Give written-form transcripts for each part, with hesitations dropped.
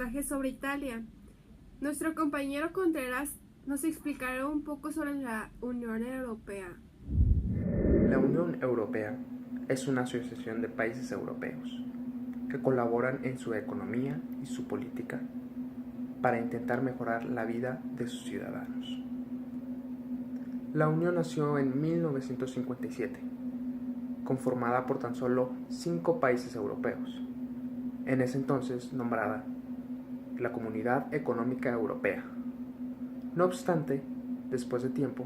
reportaje sobre Italia. Nuestro compañero Contreras nos explicará un poco sobre la Unión Europea. La Unión Europea es una asociación de países europeos que colaboran en su economía y su política para intentar mejorar la vida de sus ciudadanos. La Unión nació en 1957, conformada por tan solo 5 países europeos, en ese entonces nombrada la Comunidad Económica Europea. No obstante, después de tiempo,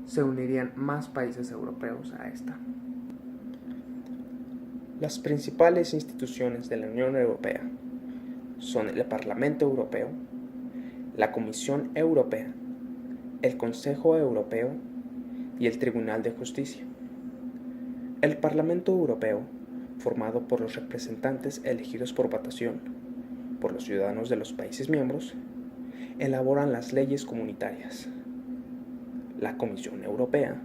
se unirían más países europeos a esta. Las principales instituciones de la Unión Europea son el Parlamento Europeo, la Comisión Europea, el Consejo Europeo y el Tribunal de Justicia. El Parlamento Europeo, formado por los representantes elegidos por votación por los ciudadanos de los países miembros, elaboran las leyes comunitarias. La Comisión Europea,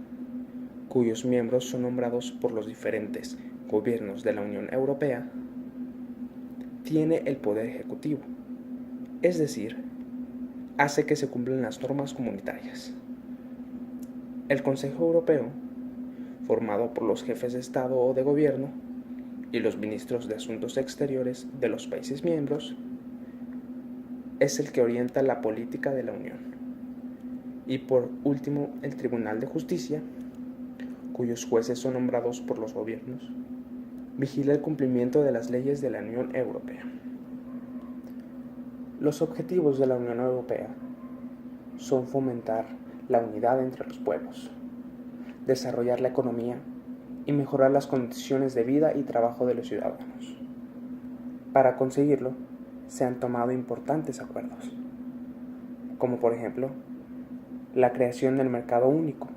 cuyos miembros son nombrados por los diferentes gobiernos de la Unión Europea, tiene el poder ejecutivo, es decir, hace que se cumplan las normas comunitarias. El Consejo Europeo, formado por los jefes de Estado o de Gobierno y los ministros de Asuntos Exteriores de los países miembros, es el que orienta la política de la Unión. Y por último, el Tribunal de Justicia, cuyos jueces son nombrados por los gobiernos, vigila el cumplimiento de las leyes de la Unión Europea. Los objetivos de la Unión Europea son fomentar la unidad entre los pueblos, desarrollar la economía y mejorar las condiciones de vida y trabajo de los ciudadanos. Para conseguirlo, se han tomado importantes acuerdos, como por ejemplo, la creación del mercado único,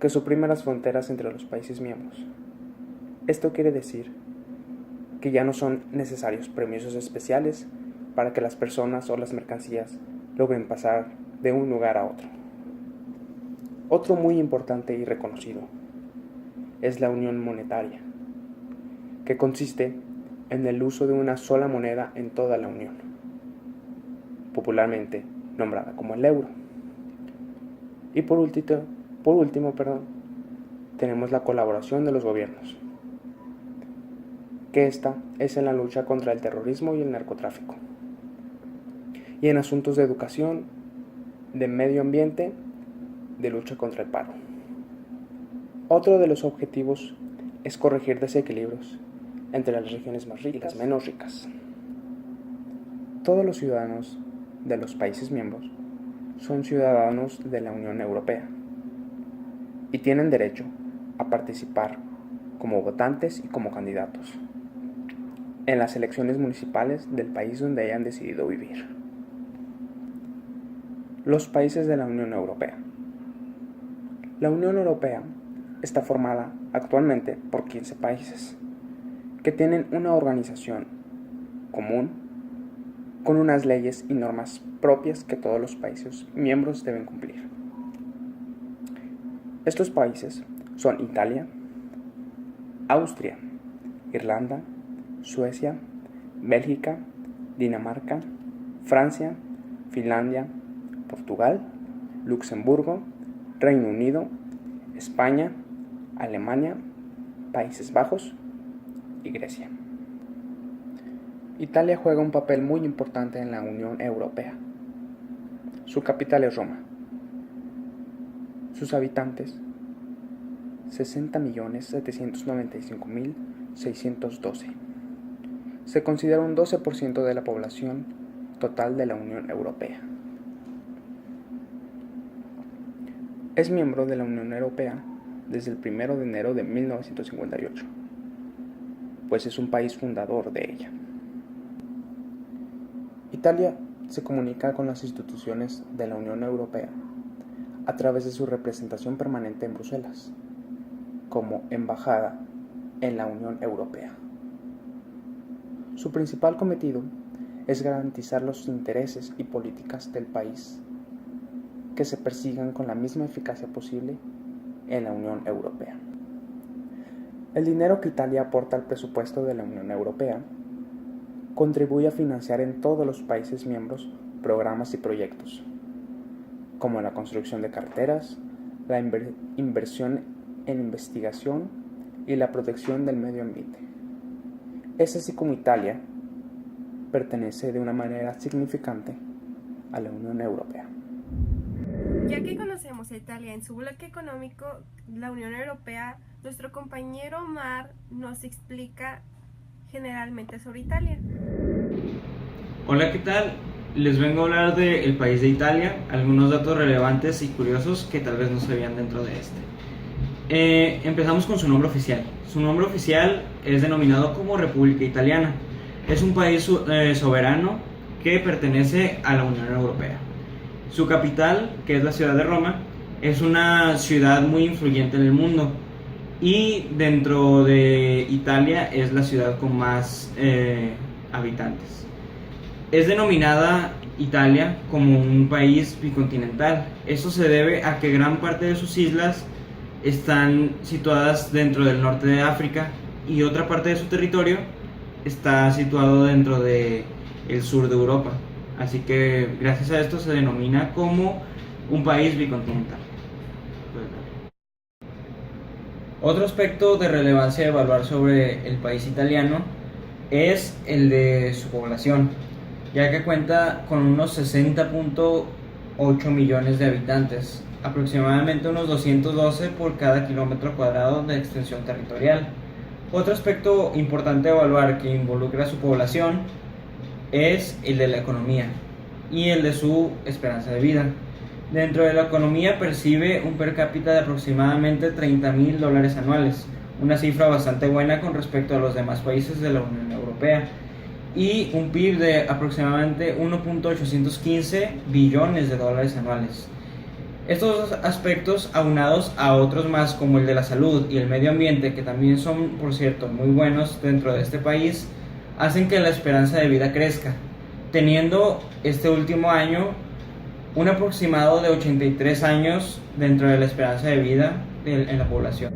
que suprime las fronteras entre los países miembros. Esto quiere decir que ya no son necesarios permisos especiales para que las personas o las mercancías logren pasar de un lugar a otro. Otro muy importante y reconocido es la unión monetaria, que consiste en el uso de una sola moneda en toda la Unión, popularmente nombrada como el euro. Y por último, tenemos la colaboración de los gobiernos, que esta es en la lucha contra el terrorismo y el narcotráfico, y en asuntos de educación, de medio ambiente, de lucha contra el paro. Otro de los objetivos es corregir desequilibrios entre las regiones más ricas y las menos ricas. Todos los ciudadanos de los países miembros son ciudadanos de la Unión Europea y tienen derecho a participar como votantes y como candidatos en las elecciones municipales del país donde hayan decidido vivir. Los países de la Unión Europea. La Unión Europea está formada actualmente por 15 países que tienen una organización común con unas leyes y normas propias que todos los países miembros deben cumplir. Estos países son Italia, Austria, Irlanda, Suecia, Bélgica, Dinamarca, Francia, Finlandia, Portugal, Luxemburgo, Reino Unido, España, Alemania, Países Bajos y Grecia. Italia juega un papel muy importante en la Unión Europea. Su capital es Roma. Sus habitantes, 60.795.612. Se considera un 12% de la población total de la Unión Europea. Es miembro de la Unión Europea desde el 1 de enero de 1958, pues es un país fundador de ella. Italia se comunica con las instituciones de la Unión Europea a través de su representación permanente en Bruselas, como embajada en la Unión Europea. Su principal cometido es garantizar los intereses y políticas del país que se persigan con la misma eficacia posible en la Unión Europea. El dinero que Italia aporta al presupuesto de la Unión Europea contribuye a financiar en todos los países miembros programas y proyectos, como la construcción de carreteras, la inversión en investigación y la protección del medio ambiente. Es así como Italia pertenece de una manera significante a la Unión Europea. Ya que conocemos a Italia en su bloque económico, la Unión Europea, nuestro compañero Omar nos explica generalmente sobre Italia. Hola, ¿qué tal? Les vengo a hablar del país de Italia, algunos datos relevantes y curiosos que tal vez no sabían dentro de este. Empezamos con su nombre oficial. Su nombre oficial es denominado como República Italiana. Es un país soberano que pertenece a la Unión Europea. Su capital, que es la ciudad de Roma, es una ciudad muy influyente en el mundo y dentro de Italia es la ciudad con más habitantes. Es denominada Italia como un país bicontinental. Eso se debe a que gran parte de sus islas están situadas dentro del norte de África y otra parte de su territorio está situado dentro del sur de Europa. Así que gracias a esto se denomina como un país bicontinental. Otro aspecto de relevancia de evaluar sobre el país italiano es el de su población, ya que cuenta con unos 60.8 millones de habitantes, aproximadamente unos 212 por cada kilómetro cuadrado de extensión territorial. Otro aspecto importante de evaluar que involucra a su población es el de la economía y el de su esperanza de vida. Dentro de la economía percibe un per cápita de aproximadamente $30,000 anuales, una cifra bastante buena con respecto a los demás países de la Unión Europea, y un PIB de aproximadamente 1.815 billones de dólares anuales. Estos dos aspectos, aunados a otros más como el de la salud y el medio ambiente, que también son, por cierto, muy buenos dentro de este país, hacen que la esperanza de vida crezca, teniendo este último año un aproximado de 83 años dentro de la esperanza de vida en la población.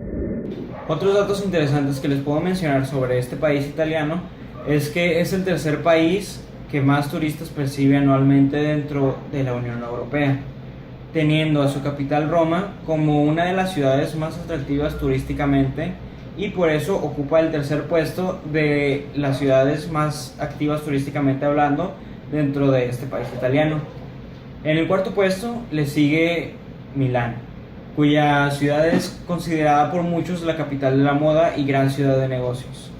Otros datos interesantes que les puedo mencionar sobre este país italiano es que es el tercer país que más turistas percibe anualmente dentro de la Unión Europea, teniendo a su capital Roma como una de las ciudades más atractivas turísticamente y por eso ocupa el tercer puesto de las ciudades más activas turísticamente hablando dentro de este país italiano. En el cuarto puesto le sigue Milán, cuya ciudad es considerada por muchos la capital de la moda y gran ciudad de negocios.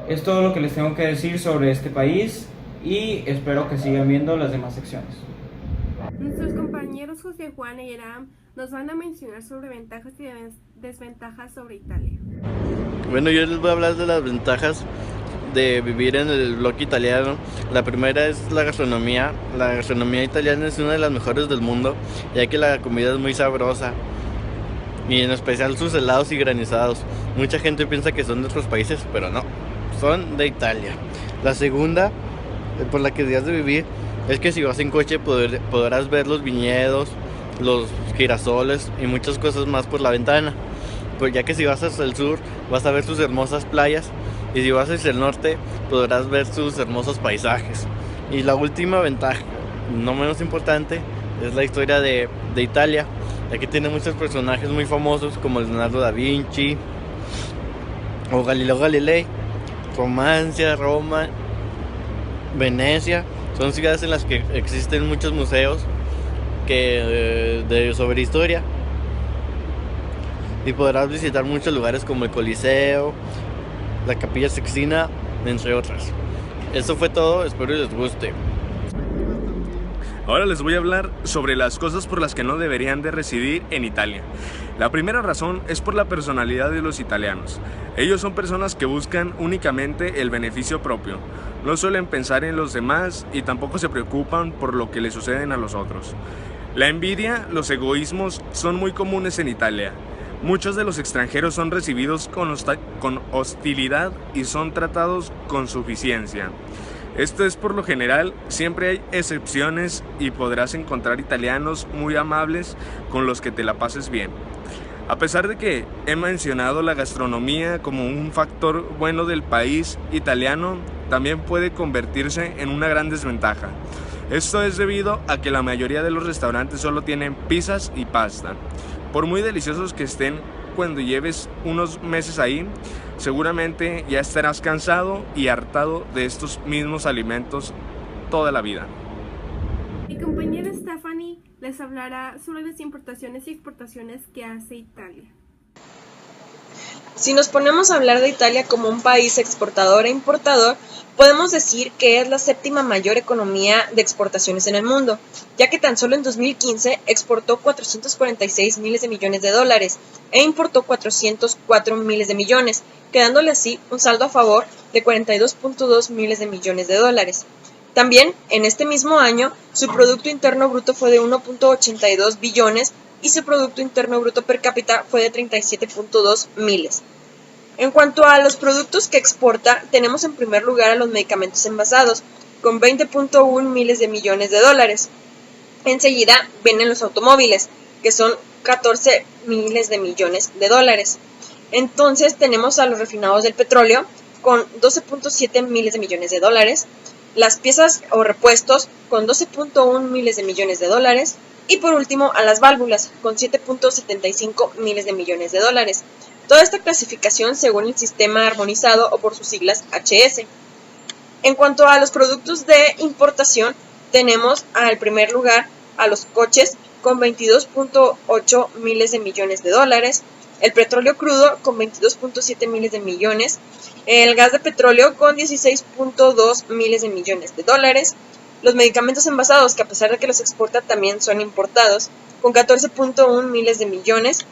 Es todo lo que les tengo que decir sobre este país y espero que sigan viendo las demás secciones. Nuestros compañeros José Juan y Eram nos van a mencionar sobre ventajas y desventajas sobre Italia. Bueno, yo les voy a hablar de las ventajas de vivir en el bloque italiano. La primera es la gastronomía. La gastronomía italiana es una de las mejores del mundo, ya que la comida es muy sabrosa, y en especial sus helados y granizados. Mucha gente piensa que son de otros países, pero no, son de Italia. La segunda, por la que debes de vivir, es que si vas en coche podrás ver los viñedos, los girasoles y muchas cosas más por la ventana. Pues ya que si vas hacia el sur vas a ver sus hermosas playas, y si vas hacia el norte podrás ver sus hermosos paisajes. Y la última ventaja, no menos importante, es la historia de Italia, ya que tiene muchos personajes muy famosos como Leonardo da Vinci o Galileo Galilei. Romancia, Roma, Venecia son ciudades en las que existen muchos museos sobre historia, y podrás visitar muchos lugares como el Coliseo, la Capilla Sixtina, entre otras. Eso fue todo, espero que les guste. Ahora les voy a hablar sobre las cosas por las que no deberían de residir en Italia. La primera razón es por la personalidad de los italianos. Ellos son personas que buscan únicamente el beneficio propio. No suelen pensar en los demás y tampoco se preocupan por lo que le suceden a los otros. La envidia, los egoísmos son muy comunes en Italia. Muchos de los extranjeros son recibidos con hostilidad y son tratados con suficiencia. Esto es por lo general, siempre hay excepciones y podrás encontrar italianos muy amables con los que te la pases bien. A pesar de que he mencionado la gastronomía como un factor bueno del país italiano, también puede convertirse en una gran desventaja. Esto es debido a que la mayoría de los restaurantes solo tienen pizzas y pasta. Por muy deliciosos que estén, cuando lleves unos meses ahí, seguramente ya estarás cansado y hartado de estos mismos alimentos toda la vida. Mi compañera Stephanie les hablará sobre las importaciones y exportaciones que hace Italia. Si nos ponemos a hablar de Italia como un país exportador e importador, podemos decir que es la séptima mayor economía de exportaciones en el mundo, ya que tan solo en 2015 exportó 446 miles de millones de dólares e importó 404 miles de millones, quedándole así un saldo a favor de 42.2 miles de millones de dólares. También, en este mismo año, su Producto Interno Bruto fue de 1.82 billones y su Producto Interno Bruto per cápita fue de 37.2 miles. En cuanto a los productos que exporta, tenemos en primer lugar a los medicamentos envasados, con 20.1 miles de millones de dólares. Enseguida vienen los automóviles, que son 14 miles de millones de dólares. Entonces tenemos a los refinados del petróleo, con 12.7 miles de millones de dólares, las piezas o repuestos, con 12.1 miles de millones de dólares, y por último a las válvulas, con 7.75 miles de millones de dólares. Toda esta clasificación según el sistema armonizado o por sus siglas HS. En cuanto a los productos de importación, tenemos al primer lugar a los coches con 22.8 miles de millones de dólares, el petróleo crudo con 22.7 miles de millones, el gas de petróleo con 16.2 miles de millones de dólares, los medicamentos envasados, que a pesar de que los exporta también son importados, con 14.1 miles de millones,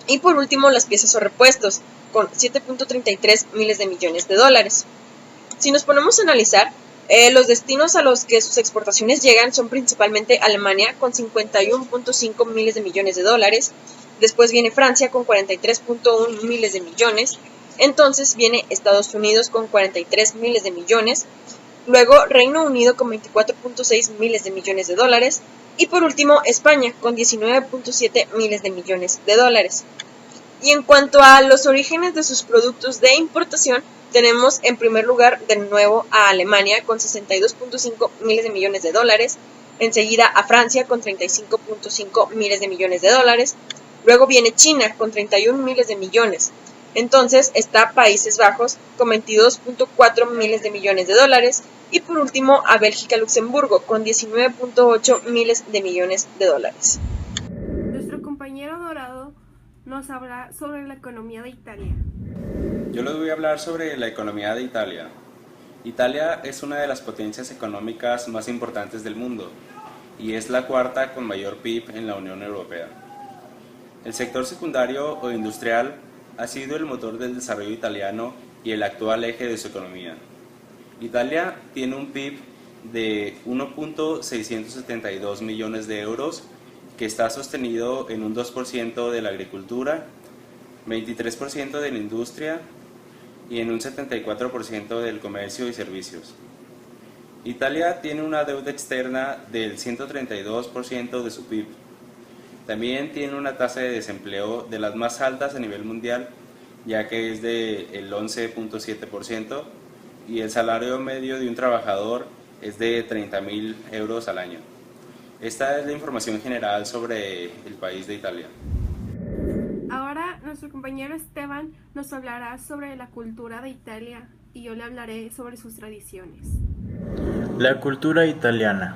y por último las piezas o repuestos, con 7.33 miles de millones de dólares. Si nos ponemos a analizar, los destinos a los que sus exportaciones llegan son principalmente Alemania, con 51.5 miles de millones de dólares, después viene Francia con 43.1 miles de millones, entonces viene Estados Unidos con 43 miles de millones, luego Reino Unido con 24.6 miles de millones de dólares, y por último España con 19.7 miles de millones de dólares. Y en cuanto a los orígenes de sus productos de importación, tenemos en primer lugar de nuevo a Alemania con 62.5 miles de millones de dólares, enseguida a Francia con 35.5 miles de millones de dólares, luego viene China con 31 miles de millones, entonces está Países Bajos con 22.4 miles de millones de dólares, y por último a Bélgica-Luxemburgo con 19.8 miles de millones de dólares. Nuestro compañero Dorado nos habla sobre la economía de Italia. Yo les voy a hablar sobre la economía de Italia. Italia es una de las potencias económicas más importantes del mundo y es la cuarta con mayor PIB en la Unión Europea. El sector secundario o industrial ha sido el motor del desarrollo italiano y el actual eje de su economía. Italia tiene un PIB de 1.672 millones de euros que está sostenido en un 2% de la agricultura, 23% de la industria y en un 74% del comercio y servicios. Italia tiene una deuda externa del 132% de su PIB. También tiene una tasa de desempleo de las más altas a nivel mundial, ya que es del 11.7%, y el salario medio de un trabajador es de 30.000 euros al año. Esta es la información general sobre el país de Italia. Ahora nuestro compañero Esteban nos hablará sobre la cultura de Italia y yo le hablaré sobre sus tradiciones. La cultura italiana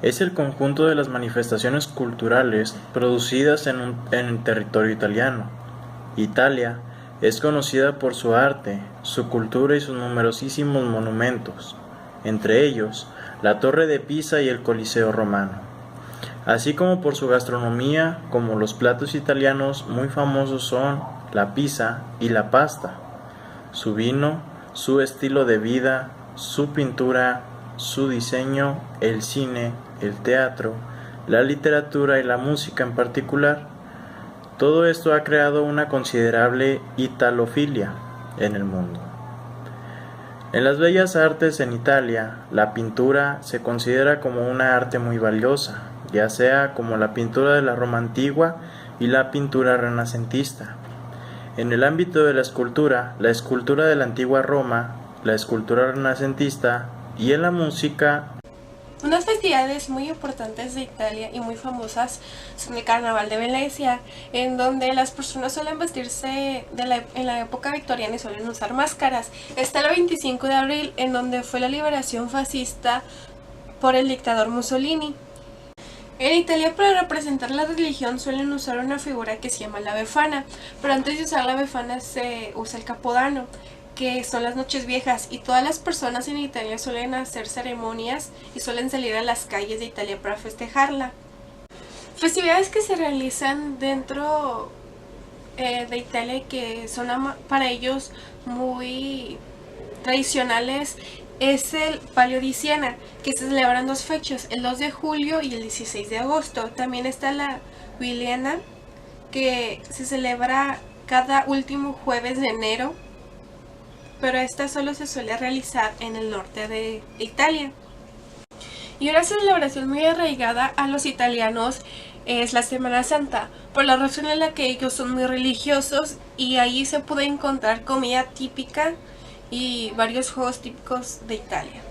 es el conjunto de las manifestaciones culturales producidas en el territorio italiano. Italia es conocida por su arte, su cultura y sus numerosísimos monumentos, entre ellos la Torre de Pisa y el Coliseo romano, así como por su gastronomía, como los platos italianos muy famosos son la pizza y la pasta, su vino, su estilo de vida, su pintura, su diseño, el cine, el teatro, la literatura y la música en particular. Todo esto ha creado una considerable italofilia en el mundo. En las bellas artes en Italia, la pintura se considera como una arte muy valiosa, ya sea como la pintura de la Roma antigua y la pintura renacentista. En el ámbito de la escultura de la antigua Roma, la escultura renacentista y en la música. Unas festividades muy importantes de Italia y muy famosas son el Carnaval de Venecia, en donde las personas suelen vestirse en la época victoriana y suelen usar máscaras. Está el 25 de abril, en donde fue la liberación fascista por el dictador Mussolini. En Italia, para representar la religión suelen usar una figura que se llama la Befana, pero antes de usar la Befana se usa el Capodanno, que son las noches viejas, y todas las personas en Italia suelen hacer ceremonias y suelen salir a las calles de Italia para festejarla. Festividades que se realizan dentro de Italia y que son para ellos muy tradicionales es el Palio di Siena, que se celebran dos fechas, el 2 de julio y el 16 de agosto. También está la Williana, que se celebra cada último jueves de enero, pero esta solo se suele realizar en el norte de Italia. Y una celebración muy arraigada a los italianos es la Semana Santa, por la razón en la que ellos son muy religiosos y ahí se puede encontrar comida típica y varios juegos típicos de Italia.